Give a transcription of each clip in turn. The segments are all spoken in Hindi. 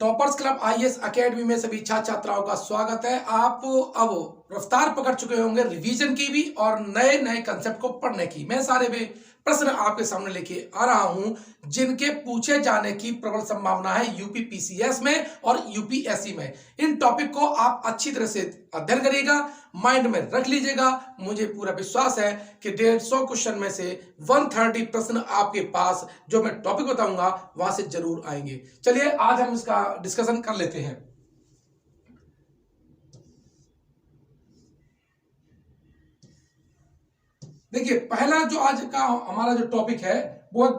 टॉपर्स क्लब आईएएस एकेडमी में सभी छात्र छात्राओं का स्वागत है। आप अब रफ्तार पकड़ चुके होंगे रिवीजन की भी और नए नए कंसेप्ट को पढ़ने की। मैं सारे भी प्रश्न आपके सामने लेके आ रहा हूं जिनके पूछे जाने की प्रबल संभावना है यूपी पीसीएस में और यूपीएससी में। इन टॉपिक को आप अच्छी तरह से अध्ययन करिएगा, माइंड में रख लीजिएगा। मुझे पूरा विश्वास है कि 150 क्वेश्चन में से 130 प्रश्न आपके पास जो मैं टॉपिक बताऊंगा वहां से जरूर आएंगे। चलिए आज हम इसका डिस्कशन कर लेते हैं। देखिए, पहला जो आज का हमारा जो टॉपिक है वो है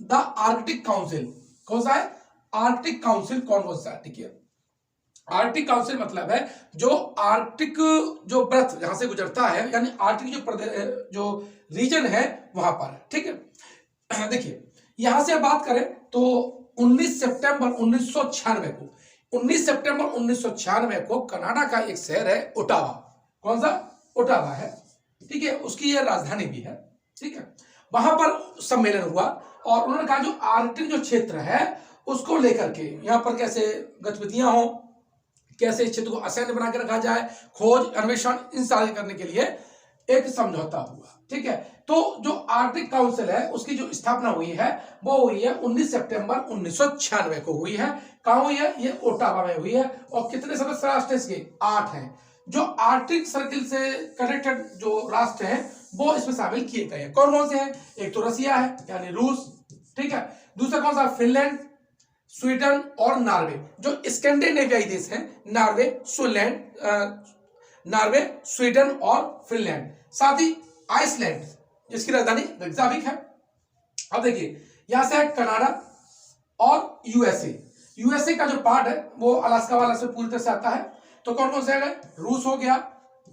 द आर्कटिक काउंसिल। कौन सा है? आर्कटिक काउंसिल कौन सा है? ठीक है, आर्कटिक काउंसिल मतलब है जो आर्कटिक जो व्रत यहां से गुजरता है, यानी आर्कटिक जो रीजन है वहां पर। ठीक है, देखिए यहां से बात करें तो 19 सितंबर 1996 को कनाडा का एक शहर है ओटावा। कौन सा? ओटावा है। ठीक है, उसकी यह राजधानी भी है। ठीक है, वहां पर सम्मेलन हुआ और उन्होंने कहा जो आर्कटिक जो क्षेत्र है उसको लेकर के यहाँ पर कैसे गतिविधियां हो, कैसे इस क्षेत्र को असाइड बना के रखा जाए, खोज अन्वेषण इन सारे करने के लिए एक समझौता हुआ। ठीक है, तो जो आर्कटिक काउंसिल है उसकी जो स्थापना हुई है वो हुई है 19 सितंबर 1996 को हुई है। कहां हुई है? ये ओटावा में हुई है। और कितने सदस्य राष्ट्र इसके? 8 हैं। जो आर्कटिक सर्किल से कनेक्टेड जो राष्ट्र हैं वो इसमें शामिल किए गए हैं। कौन कौन से हैं? एक तो रसिया है यानी रूस। ठीक है, दूसरा कौन सा? फिनलैंड, स्वीडन और नॉर्वे। जो स्कैंडिनेवियाई देश हैं, नॉर्वे, स्वीडन और फिनलैंड, साथ ही आइसलैंड जिसकी राजधानी रेकजाविक है। अब देखिए यहां से है कनाडा और यूएसए का जो पार्ट है वो अलास्का वाला से पूरी तरह से आता है। तो कौन कौन से है? रूस हो गया,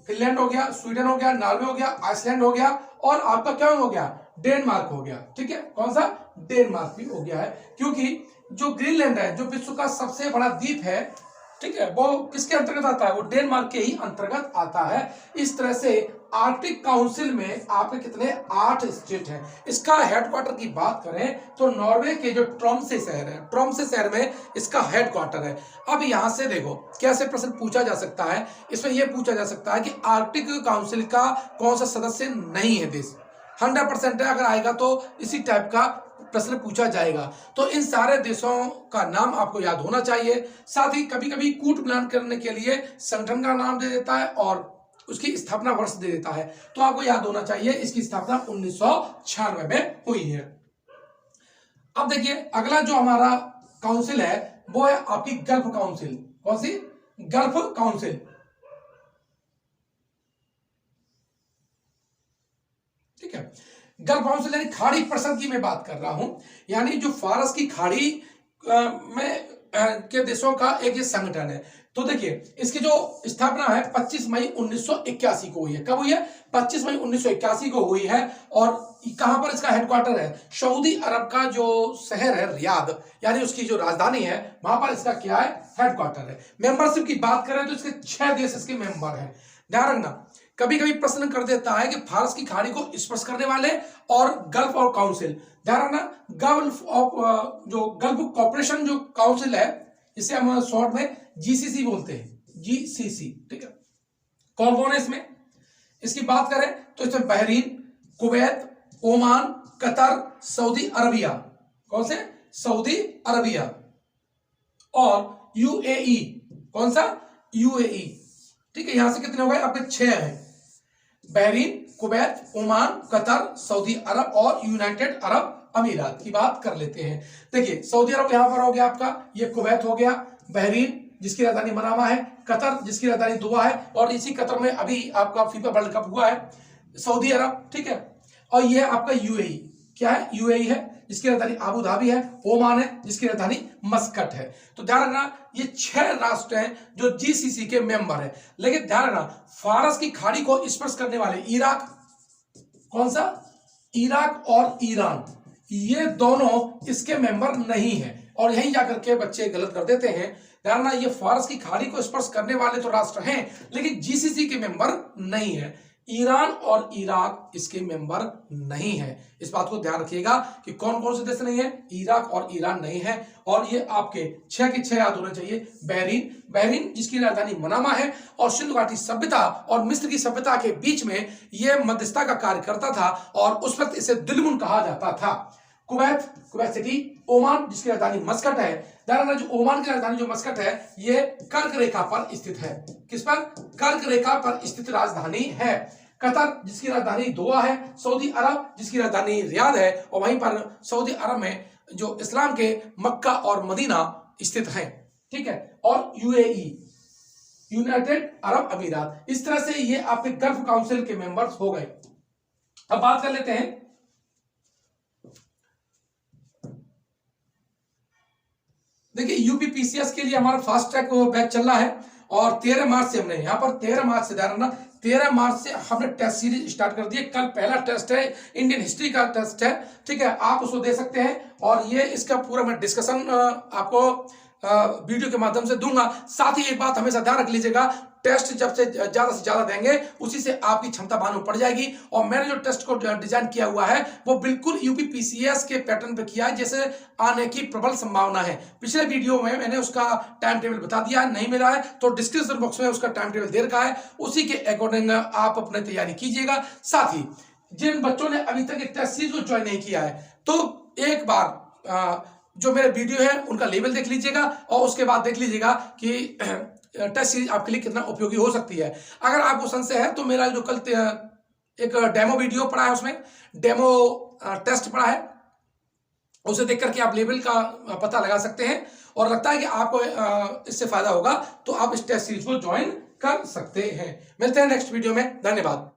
फिनलैंड हो गया, स्वीडन हो गया, नॉर्वे हो गया, आइसलैंड हो गया और आपका क्या हो गया? डेनमार्क हो गया। ठीक है, कौन सा? डेनमार्क भी हो गया है, क्योंकि जो ग्रीनलैंड है जो विश्व का सबसे बड़ा द्वीप है, ठीक है, वो किसके अंतर्गत आता है? वो डेनमार्क के ही अंतर्गत आता है। इस तरह से आर्कटिक काउंसिल में आपके कितने? 8 स्टेट हैं। इसका हेडक्वार्टर की बात करें तो नॉर्वे के जो ट्रोम्से शहर है, ट्रोम्से शहर में इसका हेडक्वार्टर है। अब यहां से देखो कैसे प्रश्न पूछा जा सकता है। इसमें यह पूछा जा सकता है कि आर्कटिक काउंसिल का कौन सा सदस्य नहीं है देश? 100% है। अगर आएगा तो इसी टाइप का प्रश्न पूछा जाएगा। तो इन सारे देशों का नाम आपको याद होना चाहिए। साथ ही कभी कभी कूट मिलान करने के लिए संगठन का नाम दे देता है और उसकी स्थापना वर्ष दे देता है। तो आपको याद होना चाहिए इसकी स्थापना 1996 में हुई है। अब देखिए अगला जो हमारा काउंसिल है वो है आपकी गल्फ काउंसिल। कौन सी? Gulf council. ठीक है, गल्फ काउंसिल यानी खाड़ी परिषद की मैं बात कर रहा हूं, यानी जो फारस की खाड़ी में के देशों का एक ये संगठन है। तो देखिए इसकी जो स्थापना है 25 मई 1981 को हुई है। कब हुई है? 25 मई 1981 को हुई है। और कहां पर इसका हेडक्वार्टर है? सऊदी अरब का जो शहर है रियाद, यानी उसकी जो राजधानी है वहां पर इसका क्या है? हेडक्वार्टर है। मेंबरशिप की बात करें तो इसके 6 देश इसके मेंबर हैं। ध्यान रखना, कभी कभी प्रश्न कर देता है कि फारस की खाड़ी को स्पर्श करने वाले और गल्फ ऑफ काउंसिल। ध्यान रखना, गल्फ ऑफ जो गल्फ कॉर्पोरेशन जो काउंसिल है इसे हम शॉर्ट में जीसीसी बोलते हैं, जीसीसी। ठीक है, कौन कौन है इसमें? इसकी बात करें तो इसमें Bahrain, Kuwait, Oman, Qatar, Saudi Arabia. कौन से? सऊदी अरबिया और यूएई। कौन सा? यूएई। ठीक है, यहां से कितने हो गए आपके? 6 हैं। Bahrain, Kuwait, Oman, Qatar, Saudi Arabia और यूनाइटेड अरब अमीरात की बात कर लेते हैं। देखिए सऊदी अरब यहां पर हो गया आपका, ये कुवैत हो गया, बहरीन जिसकी राजधानी मनामा है, कतर जिसकी राजधानी दुआ है और इसी कतर में अभी आपका फीफा वर्ल्ड कप हुआ है, सऊदी अरब। ठीक है, और ये आपका यूएई। क्या है? यूएई है जिसकी राजधानी आबू धाबी है, ओमान है जिसकी राजधानी मस्कट है। तो ध्यान रखना ये 6 राष्ट्र हैं जो जीसीसी के मेंबर हैं। लेकिन ध्यान रखना फारस की खाड़ी को स्पर्श करने वाले इराक, कौन सा? इराक और ईरान, ये दोनों इसके मेंबर नहीं है। और यहीं जाकर के बच्चे गलत कर देते हैं। ध्यान रखना ये फारस की खाड़ी को स्पर्श करने वाले तो राष्ट्र हैं लेकिन जीसीसी के मेंबर नहीं है। ईरान और इराक इसके मेंबर नहीं है। इस बात को ध्यान रखिएगा कि कौन कौन से देश नहीं है, इराक और ईरान नहीं है। और ये आपके 6 के 6 याद होने चाहिए। बहरीन जिसकी राजधानी मनामा है और सिंधु घाटी सभ्यता और मिस्र की सभ्यता के बीच में यह मध्यस्थता का कार्य करता था और उस वक्त इसे दिलमुन कहा जाता था। कुवैत सिटी, ओमान जिसकी राजधानी मस्कट है। ध्यान जो ओमान की राजधानी जो मस्कट है ये कर्क रेखा पर स्थित है। किस पर? कर्क रेखा पर स्थित राजधानी है। कतर जिसकी राजधानी दोहा है। सऊदी अरब जिसकी राजधानी रियाद है और वहीं पर सऊदी अरब में जो इस्लाम के मक्का और मदीना स्थित है। ठीक है। और यूएई, यूनाइटेड अरब अमीरात। इस तरह से ये आपके गल्फ काउंसिल के मेंबर्स हो गए। अब बात कर लेते हैं देखिए यूपीपीसीएस के लिए हमारा फास्ट ट्रैक बैच चल रहा है और 13 मार्च से हमने यहाँ पर 13 मार्च से ध्यान रखना 13 मार्च से हमने टेस्ट सीरीज स्टार्ट कर दी है। कल पहला टेस्ट है, इंडियन हिस्ट्री का टेस्ट है। ठीक है, आप उसको दे सकते हैं और ये इसका पूरा मैं डिस्कशन आपको वीडियो के माध्यम से दूंगा। साथ ही एक बात हमेशा ध्यान रख लीजिएगा, टेस्ट जब से ज्यादा देंगे उसी से आपकी क्षमता मालूम पड़ जाएगी। और मैंने जो टेस्ट को डिजाइन किया हुआ है वो बिल्कुल यूपीपीसीएस के पैटर्न पे किया है जैसे आने की प्रबल संभावना है। पिछले वीडियो में मैंने उसका टाइम टेबल बता दिया है, नहीं मिला है तो डिस्क्रिप्शन बॉक्स में उसका टाइम टेबल दे रखा है, उसी के अकॉर्डिंग आप अपनी तैयारी कीजिएगा। साथ ही जिन बच्चों ने अभी तक टेस्ट सीरीज को ज्वाइन नहीं किया है तो एक बार जो मेरे वीडियो है उनका लेवल देख लीजिएगा और उसके बाद देख लीजिएगा कि टेस्ट सीरीज आपके लिए कितना उपयोगी हो सकती है। अगर आपको संशय है तो मेरा जो कल एक डेमो वीडियो पड़ा है उसमें डेमो टेस्ट पड़ा है, उसे देख करके आप लेवल का पता लगा सकते हैं और लगता है कि आपको इससे फायदा होगा तो आप इस टेस्ट सीरीज को ज्वाइन कर सकते हैं। मिलते हैं नेक्स्ट वीडियो में। धन्यवाद।